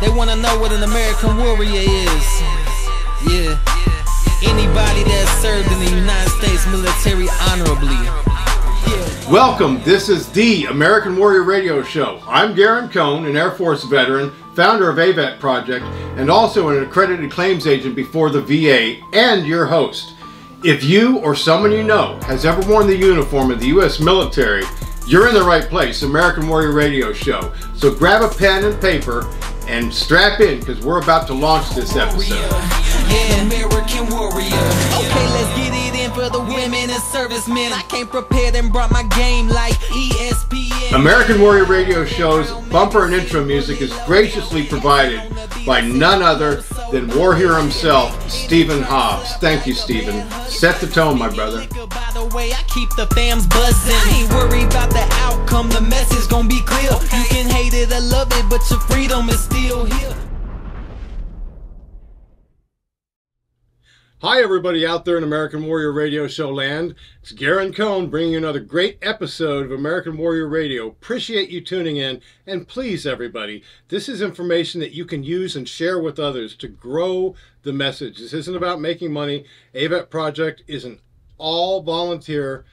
They wanna know what an American warrior is. Yeah. Anybody that served in the United States military honorably. Yeah. Welcome, this is the American Warrior Radio Show. I'm Garren, an Air Force veteran, founder of AVET Project, and also an accredited claims agent before the VA, and your host. If you or someone you know has ever worn the uniform of the U.S. military, you're in the right place, American Warrior Radio Show. So grab a pen and paper and strap in, because we're about to launch this episode. Yeah, American warrior. Okay, let's get it in for the women and servicemen. I came prepared and brought my game like ESPN. American Warrior Radio Show's bumper and intro music is graciously provided by none other than war hero himself, Stephen Hobbs. Thank you, Stephen. Set the tone, my brother. By the way, I keep the fams buzzing. I ain't worried about the outcome, the message gon' be clear. You can hate it or love it, but your freedom is still here. Hi everybody out there in American Warrior Radio Show land. It's Garren bringing you another great episode of American Warrior Radio. Appreciate you tuning in, and please everybody, this is information that you can use and share with others to grow the message. This isn't about making money. AVET Project is an all volunteer,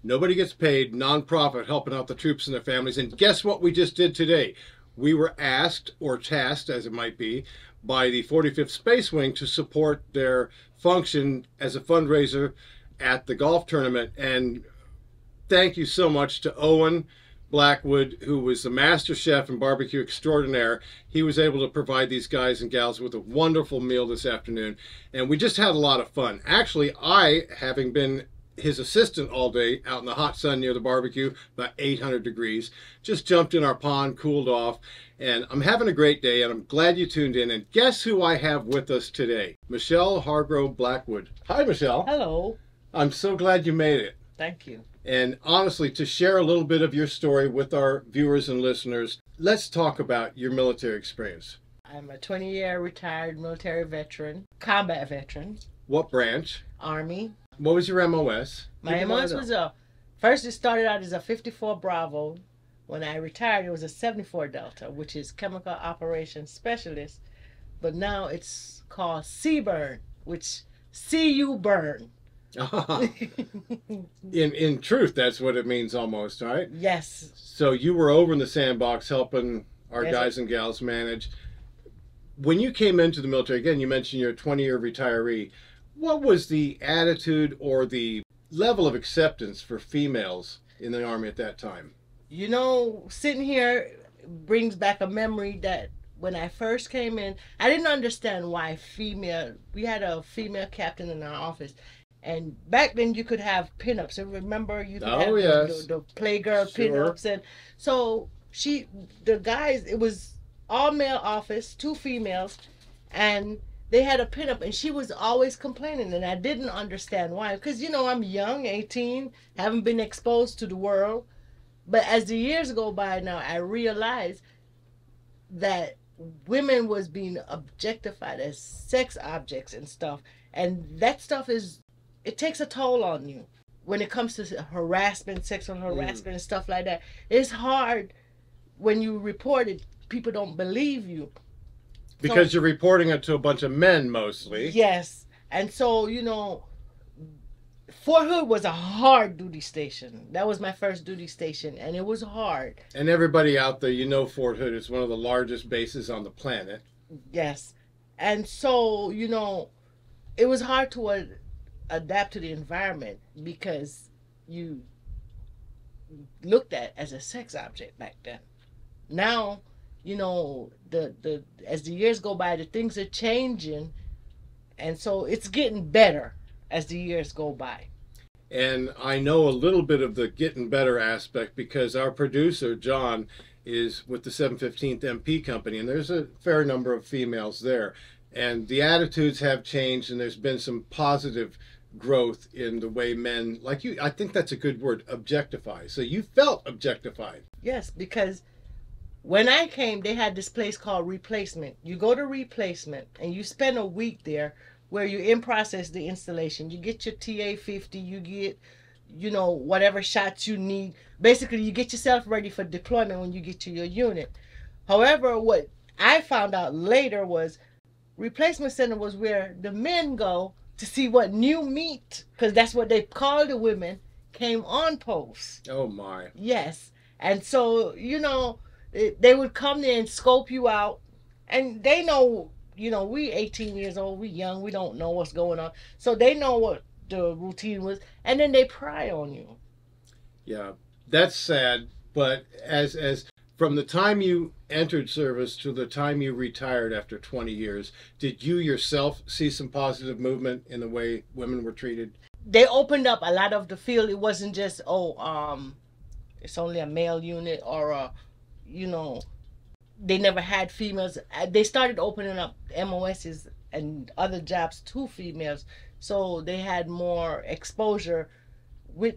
nobody gets paid, nonprofit helping out the troops and their families. And guess what we just did today? We were asked, or tasked as it might be, by the 45th Space Wing to support their function as a fundraiser at the golf tournament. And thank you so much to Owen Blackwood, who was the master chef and barbecue extraordinaire. He was able to provide these guys and gals with a wonderful meal this afternoon, and we just had a lot of fun. Actually, I, having been his assistant all day out in the hot sun near the barbecue, about 800 degrees, just jumped in our pond, cooled off, and I'm having a great day, and I'm glad you tuned in. And guess who I have with us today? Michelle Hargrove Blackwood. Hi, Michelle. Hello. I'm so glad you made it. Thank you. And honestly, to share a little bit of your story with our viewers and listeners, let's talk about your military experience. I'm a 20-year retired military veteran, combat veteran. What branch? Army. What was your MOS? My MOS was first it started out as a 54 Bravo. When I retired, it was a 74 Delta, which is Chemical Operations Specialist. But now it's called C-Burn, which see you burn. In truth, that's what it means almost, right? Yes. So you were over in the sandbox helping our guys and gals manage. When you came into the military, again, you mentioned you're a 20-year retiree. What was the attitude or the level of acceptance for females in the Army at that time? You know, sitting here brings back a memory that when I first came in, I didn't understand why we had a female captain in our office. And back then you could have pinups. And remember, you could have the Playgirl pinups. And so the guys, it was all male office, 2 females, and they had a pinup, and she was always complaining, and I didn't understand why. Because, you know, I'm young, 18, haven't been exposed to the world. But as the years go by now, I realize that women was being objectified as sex objects and stuff. And that stuff it takes a toll on you when it comes to harassment, sexual harassment and stuff like that. It's hard when you report it. People don't believe you. Because you're reporting it to a bunch of men mostly. Yes. And so, you know, Fort Hood was a hard duty station. That was my first duty station, and it was hard. And everybody out there, you know, Fort Hood is one of the largest bases on the planet. Yes. And so, you know, it was hard to adapt to the environment because you looked at as a sex object back then. Now, you know, as the years go by, the things are changing, and so it's getting better as the years go by. And I know a little bit of the getting better aspect because our producer, John, is with the 715th MP Company, and there's a fair number of females there. And the attitudes have changed, and there's been some positive growth in the way men, like you, I think that's a good word, objectify. So you felt objectified. Yes, because when I came, they had this place called Replacement. You go to Replacement, and you spend a week there where you in-process the installation. You get your TA-50, you get, you know, whatever shots you need. Basically, you get yourself ready for deployment when you get to your unit. However, what I found out later was replacement center was where the men go to see what new meat, because that's what they call the women, came on post. Oh my. Yes. And so, they would come there and scope you out, and they know, we 18 years old, we young, we don't know what's going on. So they know what the routine was, and then they pry on you. Yeah, that's sad. But as from the time you entered service to the time you retired after 20 years, did you yourself see some positive movement in the way women were treated? They opened up a lot of the field. It wasn't just, it's only a male unit, or they never had females. They started opening up MOSs and other jobs to females, so they had more exposure with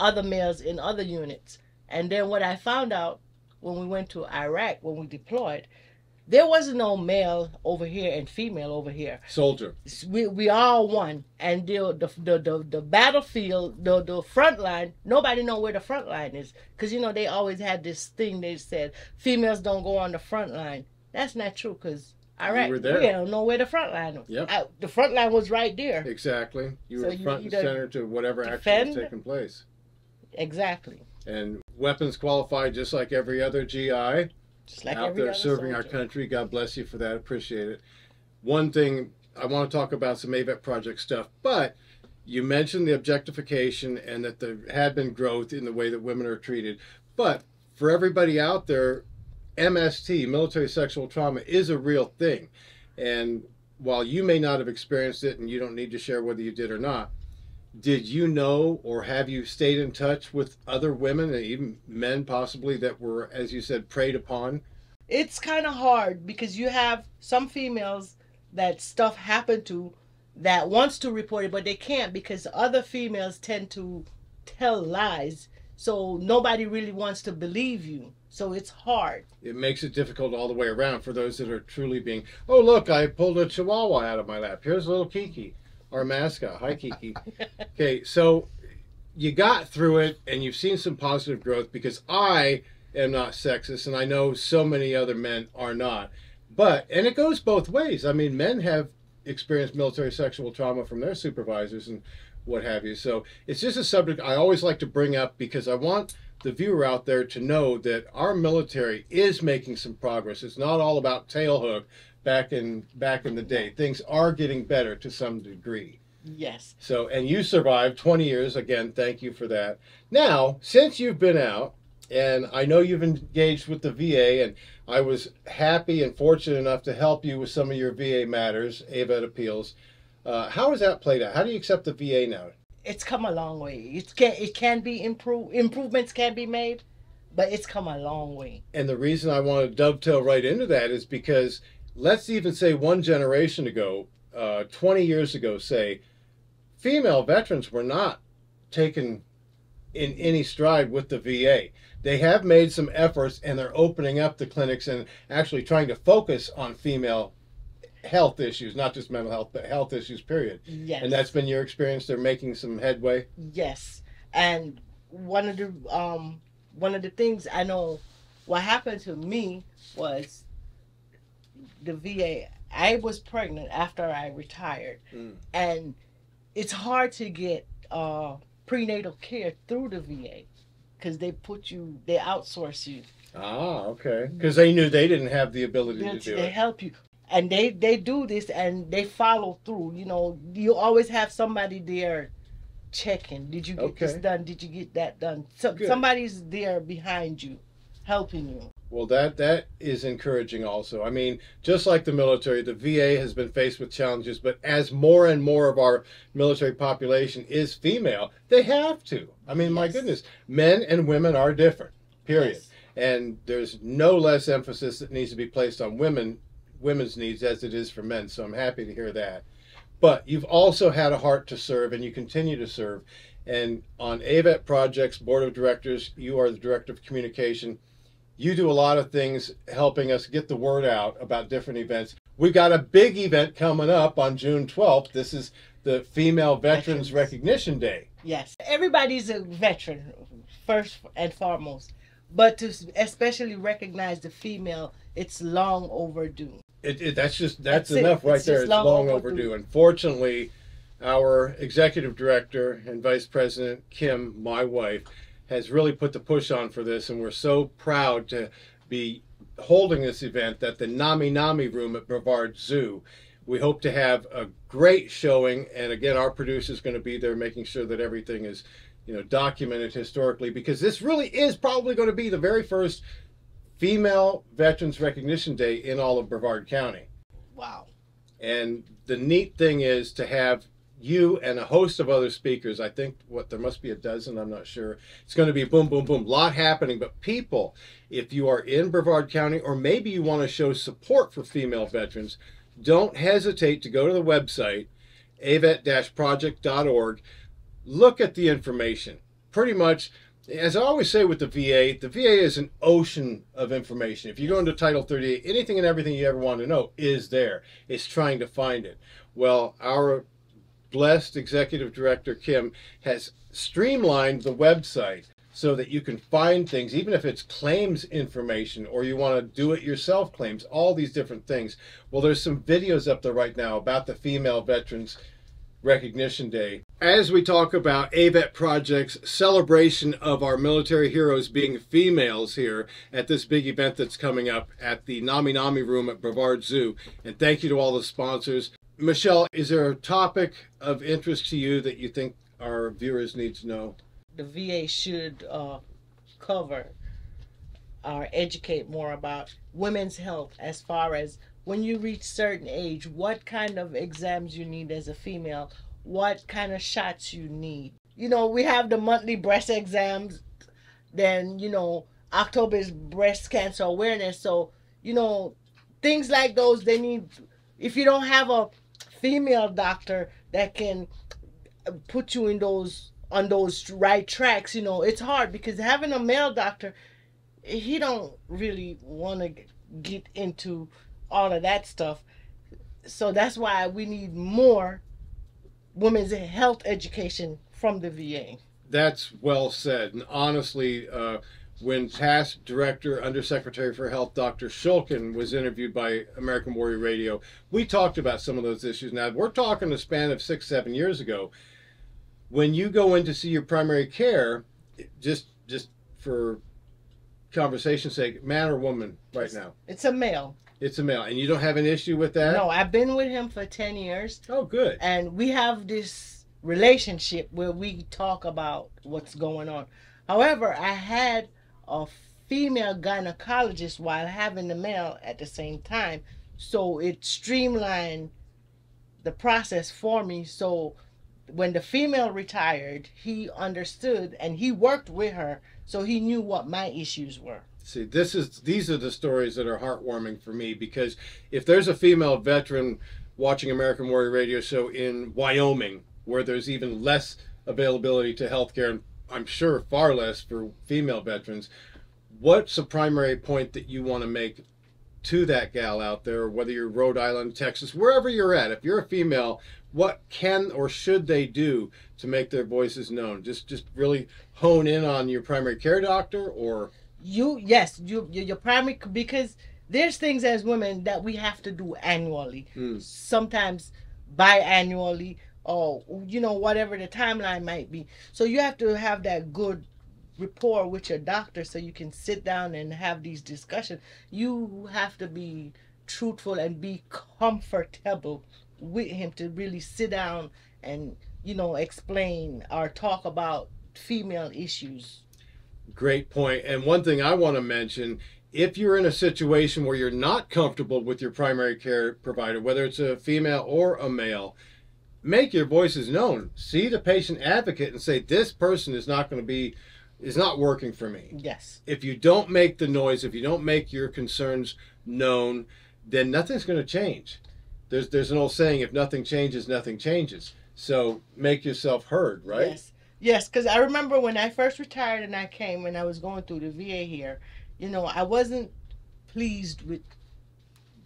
other males in other units. And then what I found out when we went to Iraq, when we deployed, there wasn't no male over here and female over here. Soldier. We all one. And the battlefield, the front line, nobody know where the front line is. Because, they always had this thing, they said, females don't go on the front line. That's not true, because Iraq, we don't know where the front line was. Yep. The front line was right there. Exactly. You were front and center to whatever action was taking place. Exactly. And weapons qualified just like every other GI. Just like out every there other serving soldier. our country. God bless you for that. Appreciate it. One thing, I want to talk about some AVET Project stuff, but you mentioned the objectification and that there had been growth in the way that women are treated. But for everybody out there, MST, military sexual trauma, is a real thing. And while you may not have experienced it, and you don't need to share whether you did or not, did you know, or have you stayed in touch with other women and even men possibly that were, as you said, preyed upon? It's kind of hard because you have some females that stuff happened to that wants to report it, but they can't because other females tend to tell lies. So nobody really wants to believe you. So it's hard. It makes it difficult all the way around for those that are truly being, oh, look, I pulled a chihuahua out of my lap. Here's little Kiki, our mascot. Hi, Kiki. Okay, so you got through it and you've seen some positive growth, because I am not sexist and I know so many other men are not. But, and it goes both ways. I mean, men have experienced military sexual trauma from their supervisors and what have you. So it's just a subject I always like to bring up, because I want the viewer out there to know that our military is making some progress. It's not all about tailhook back in the day. Things are getting better to some degree. Yes. So, and you survived 20 years. Again, thank you for that. Now, since you've been out, and I know you've engaged with the VA, and I was happy and fortunate enough to help you with some of your VA matters, AVET appeals. How has that played out? How do you accept the VA now? It's come a long way. It can be improved. Improvements can be made, but it's come a long way. And the reason I want to dovetail right into that is because let's even say one generation ago, 20 years ago, say, female veterans were not taken in any stride with the VA. They have made some efforts, and they're opening up the clinics and actually trying to focus on female health issues, not just mental health, but health issues, period. Yes. And that's been your experience? They're making some headway? Yes. And one of the things I know, what happened to me was the VA. I was pregnant after I retired. And it's hard to get prenatal care through the VA because they outsource you. Ah, okay. Because they knew they didn't have the ability to do it. They help you. And they do this and they follow through. You always have somebody there checking. Did you get this done? Did you get that done? So somebody's there behind you, helping you. Well, that is encouraging also. I mean, just like the military, the VA has been faced with challenges, but as more and more of our military population is female, they have to. I mean, my goodness, men and women are different, period. Yes. And there's no less emphasis that needs to be placed on women's needs as it is for men, so I'm happy to hear that. But you've also had a heart to serve, and you continue to serve. And on AVET Project's board of directors, you are the director of communication. You do a lot of things helping us get the word out about different events. We got a big event coming up on June 12th. This is the Female Veterans Recognition Day. Yes. Everybody's a veteran, first and foremost. but to especially recognize the female, it's long overdue. That's enough right there. It's long overdue. Unfortunately, our executive director and vice president, Kim, my wife, has really put the push on for this, and we're so proud to be holding this event at the Nami Nami room at Brevard Zoo. We hope to have a great showing, and again, our producer is going to be there making sure that everything is, documented historically, because this really is probably going to be the very first female Veterans Recognition Day in all of Brevard County. Wow. And the neat thing is to have you and a host of other speakers. I think there must be a dozen, I'm not sure. It's going to be boom, boom, boom, lot happening. But people, if you are in Brevard County, or maybe you want to show support for female veterans, don't hesitate to go to the website, avet-project.org. Look at the information. Pretty much, as I always say with the VA is an ocean of information. If you go into Title 38, anything and everything you ever want to know is there. It's trying to find it. Well, our blessed executive director, Kim, has streamlined the website so that you can find things, even if it's claims information or you want to do it yourself claims, all these different things. Well, there's some videos up there right now about the Female Veterans Recognition Day. As we talk about AVET Project's celebration of our military heroes being females here at this big event that's coming up at the Nami Nami room at Brevard Zoo. And thank you to all the sponsors. Michelle, is there a topic of interest to you that you think our viewers need to know? The VA should cover or educate more about women's health, as far as when you reach certain age, what kind of exams you need as a female, what kind of shots you need. We have the monthly breast exams, then, October is breast cancer awareness. So, things like those, they need, if you don't have a female doctor that can put you on those right tracks, it's hard, because having a male doctor, he don't really want to get into all of that stuff. So that's why we need more women's health education from the VA. That's well said. And honestly, when past Director, Undersecretary for Health, Dr. Shulkin, was interviewed by American Warrior Radio, we talked about some of those issues. Now, we're talking a span of 6-7 years ago. When you go in to see your primary care, just for conversation's sake, man or woman right now? It's a male. It's a male. And you don't have an issue with that? No, I've been with him for 10 years. Oh, good. And we have this relationship where we talk about what's going on. However, I had a female gynecologist while having the male at the same time. So it streamlined the process for me. So when the female retired, he understood and he worked with her, so he knew what my issues were. See, these are the stories that are heartwarming for me, because if there's a female veteran watching American Warrior Radio Show in Wyoming, where there's even less availability to healthcare, and I'm sure far less for female veterans, what's the primary point that you want to make to that gal out there, whether you're Rhode Island, Texas, wherever you're at? If you're a female, what can or should they do to make their voices known? Just really hone in on your primary care doctor, or your primary, because there's things as women that we have to do annually, sometimes biannually, or whatever the timeline might be. So you have to have that good rapport with your doctor so you can sit down and have these discussions. You have to be truthful and be comfortable with him to really sit down and explain or talk about female issues. Great point. And one thing I want to mention, if you're in a situation where you're not comfortable with your primary care provider, whether it's a female or a male, make your voices known. See the patient advocate and say, this person is not working for me. Yes. If you don't make the noise, if you don't make your concerns known, then nothing's going to change. There's an old saying, if nothing changes, nothing changes. So make yourself heard, right? Yes, because I remember when I first retired and I came, when I was going through the VA here, I wasn't pleased with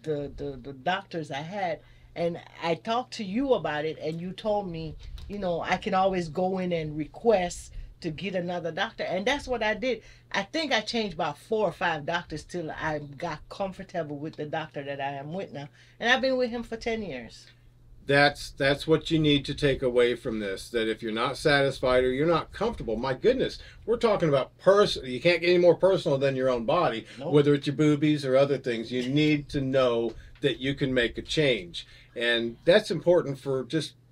the doctors I had. And I talked to you about it, and you told me, I can always go in and request to get another doctor. And that's what I did. I think I changed about 4 or 5 doctors till I got comfortable with the doctor that I am with now. And I've been with him for 10 years. That's what you need to take away from this, that if you're not satisfied or you're not comfortable, my goodness, we're talking about you can't get any more personal than your own body. Nope. Whether it's your boobies or other things, you need to know that you can make a change. And that's important for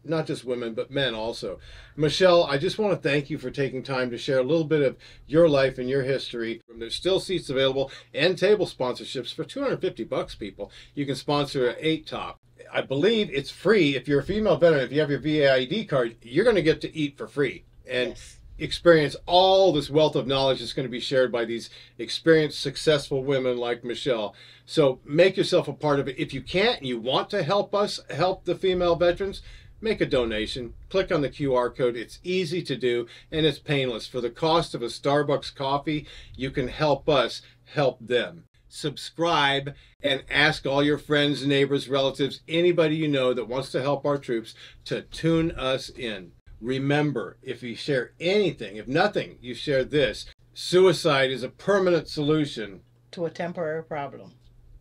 not just women, but men also. Michelle, I just want to thank you for taking time to share a little bit of your life and your history. There's still seats available and table sponsorships for $250, people. You can sponsor an 8-top. I believe it's free. If you're a female veteran, if you have your VAID card, you're going to get to eat for free and experience all this wealth of knowledge that's going to be shared by these experienced, successful women like Michelle. So make yourself a part of it. If you can't and you want to help us help the female veterans, make a donation. Click on the QR code. It's easy to do and it's painless. For the cost of a Starbucks coffee, you can help us help them. Subscribe and ask all your friends, neighbors, relatives, anybody you know that wants to help our troops to tune us in. Remember, if you share anything, if nothing, you share this. Suicide is a permanent solution to a temporary problem.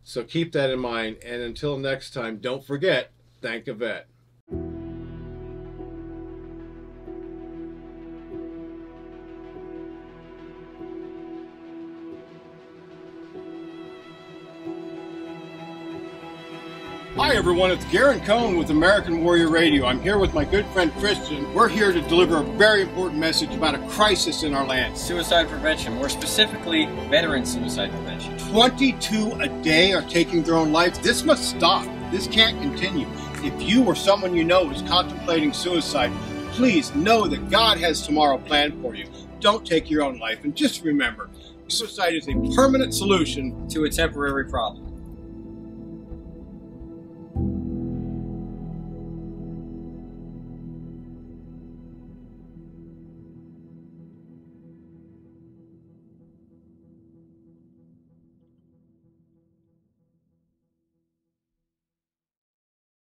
So keep that in mind. And until next time, don't forget, thank AVET. Hi everyone, it's Garren Cohn with American Warrior Radio. I'm here with my good friend Christian. We're here to deliver a very important message about a crisis in our land. Suicide prevention, more specifically, veteran suicide prevention. 22 a day are taking their own lives. This must stop. This can't continue. If you or someone you know is contemplating suicide, please know that God has tomorrow planned for you. Don't take your own life. And just remember, suicide is a permanent solution to a temporary problem.